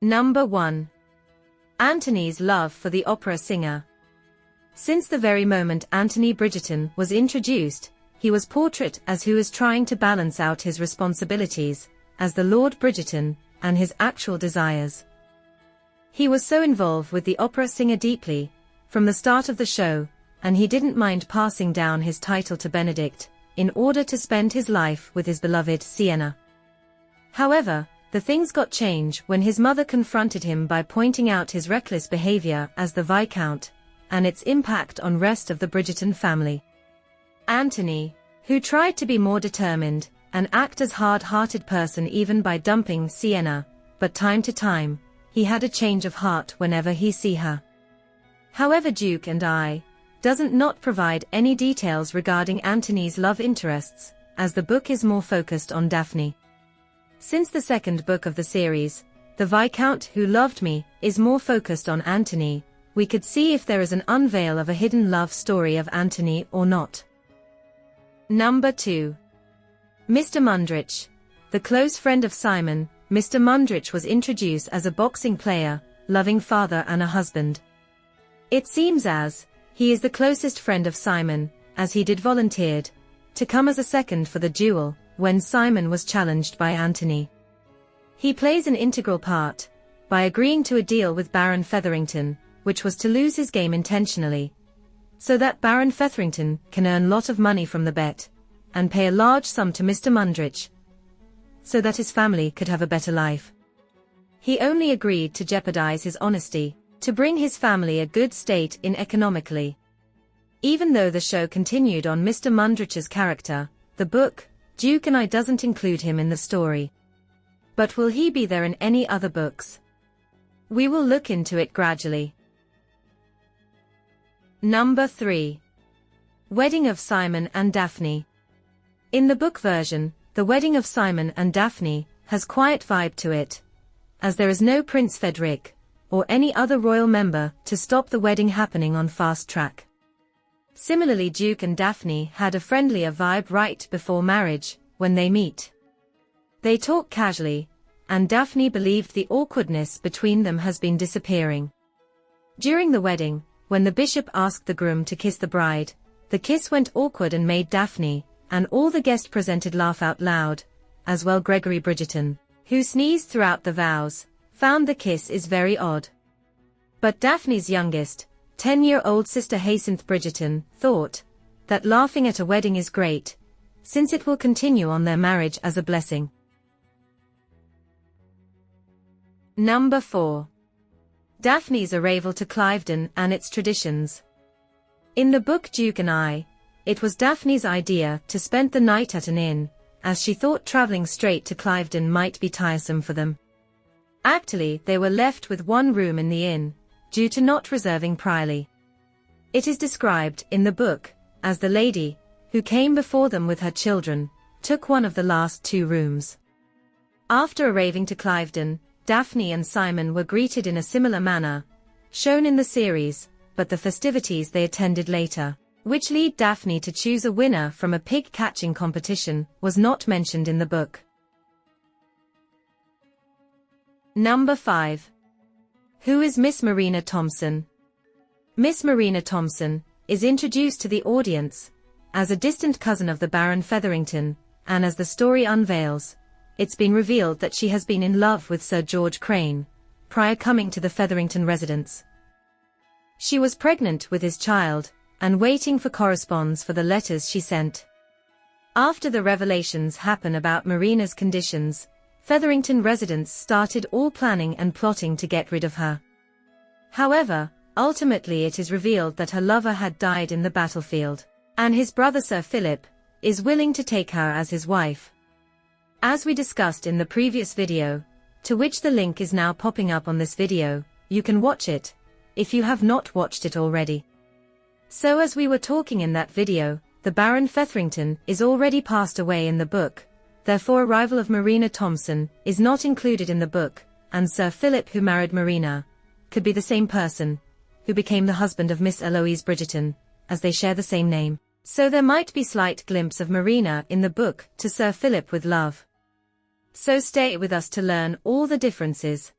Number 1. Antony's love for the opera singer. Since the very moment Anthony Bridgerton was introduced, he was portrayed as who is trying to balance out his responsibilities as the Lord Bridgerton and his actual desires. He was so involved with the opera singer deeply from the start of the show, and he didn't mind passing down his title to Benedict in order to spend his life with his beloved Sienna. However, the things got changed when his mother confronted him by pointing out his reckless behavior as the Viscount and its impact on rest of the Bridgerton family. Anthony, who tried to be more determined and act as hard-hearted person even by dumping Sienna, but time to time, he had a change of heart whenever he see her. However, Duke and I doesn't not provide any details regarding Anthony's love interests, as the book is more focused on Daphne. Since the second book of the series, The Viscount Who Loved Me, is more focused on Anthony, we could see if there is an unveil of a hidden love story of Anthony or not. Number 2. Mr. Mundrich. The close friend of Simon, Mr. Mundrich was introduced as a boxing player, loving father and a husband. It seems as he is the closest friend of Simon, as he did volunteered to come as a second for the duel when Simon was challenged by Anthony. He plays an integral part by agreeing to a deal with Baron Featherington, which was to lose his game intentionally, so that Baron Featherington can earn lot of money from the bet and pay a large sum to Mr. Mundrich so that his family could have a better life. He only agreed to jeopardize his honesty to bring his family a good state in economically. Even though the show continued on Mr. Mundrich's character, the book, Duke and I doesn't include him in the story. But will he be there in any other books? We will look into it gradually. Number 3. Wedding of Simon and Daphne. In the book version, the wedding of Simon and Daphne has quiet vibe to it, as there is no Prince Frederick or any other royal member to stop the wedding happening on fast track. Similarly, Duke and Daphne had a friendlier vibe right before marriage, when they meet. They talk casually, and Daphne believed the awkwardness between them has been disappearing. During the wedding, when the bishop asked the groom to kiss the bride, the kiss went awkward and made Daphne and all the guests present laugh out loud, as well Gregory Bridgerton, who sneezed throughout the vows, found the kiss is very odd. But Daphne's youngest, 10-year-old sister Hyacinth Bridgerton, thought that laughing at a wedding is great, since it will continue on their marriage as a blessing. Number 4. Daphne's arrival to Cliveden and its traditions. In the book Duke and I, it was Daphne's idea to spend the night at an inn, as she thought traveling straight to Cliveden might be tiresome for them. Actually, they were left with one room in the inn, due to not reserving priorly. It is described in the book as the lady, who came before them with her children, took one of the last 2 rooms. After arriving to Cliveden, Daphne and Simon were greeted in a similar manner, shown in the series, but the festivities they attended later, which lead Daphne to choose a winner from a pig-catching competition, was not mentioned in the book. Number 5. Who is Miss Marina Thompson? Miss Marina Thompson is introduced to the audience as a distant cousin of the Baron Featherington, and as the story unveils, it's been revealed that she has been in love with Sir George Crane prior coming to the Featherington residence. She was pregnant with his child and waiting for correspondence for the letters she sent. After the revelations happen about Marina's conditions, Featherington residents started all planning and plotting to get rid of her. However, ultimately it is revealed that her lover had died in the battlefield, and his brother Sir Philip is willing to take her as his wife. As we discussed in the previous video, to which the link is now popping up on this video, you can watch it, if you have not watched it already. So as we were talking in that video, the Baron Featherington is already passed away in the book, therefore arrival of Marina Thompson is not included in the book, and Sir Philip who married Marina could be the same person, who became the husband of Miss Eloise Bridgerton, as they share the same name. So there might be slight glimpse of Marina in the book to Sir Philip with love. So stay with us to learn all the differences.